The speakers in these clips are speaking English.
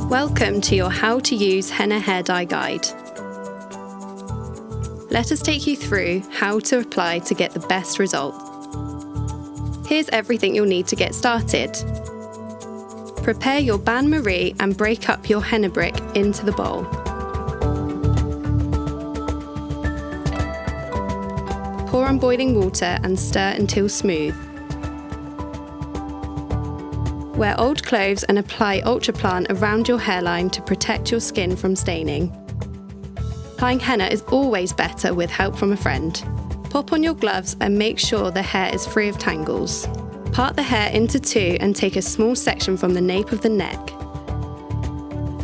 Welcome to your How to Use Henna Hair Dye Guide. Let us take you through how to apply to get the best results. Here's everything you'll need to get started. Prepare your bain-marie and break up your henna brick into the bowl. Pour on boiling water and stir until smooth. Wear old clothes and apply Ultraplan around your hairline to protect your skin from staining. Applying henna is always better with help from a friend. Pop on your gloves and make sure the hair is free of tangles. Part the hair into two and take a small section from the nape of the neck.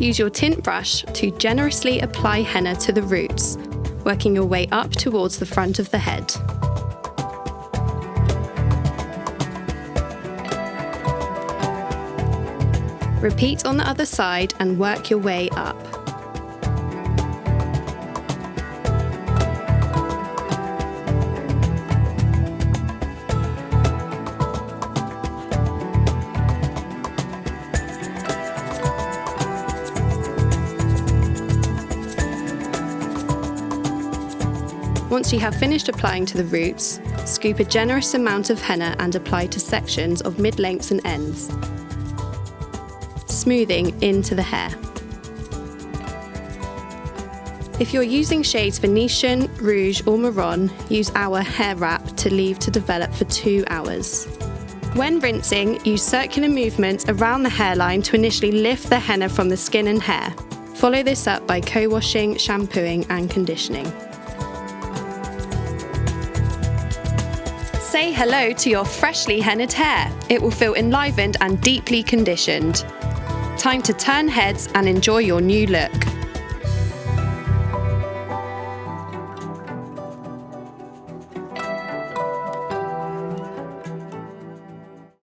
Use your tint brush to generously apply henna to the roots, working your way up towards the front of the head. Repeat on the other side and work your way up. Once you have finished applying to the roots, scoop a generous amount of henna and apply to sections of mid-lengths and ends, smoothing into the hair. If you're using shades Venetian, Rouge or Marron, use our hair wrap to leave to develop for 2 hours. When rinsing, use circular movements around the hairline to initially lift the henna from the skin and hair. Follow this up by co-washing, shampooing and conditioning. Say hello to your freshly hennaed hair. It will feel enlivened and deeply conditioned. Time to turn heads and enjoy your new look.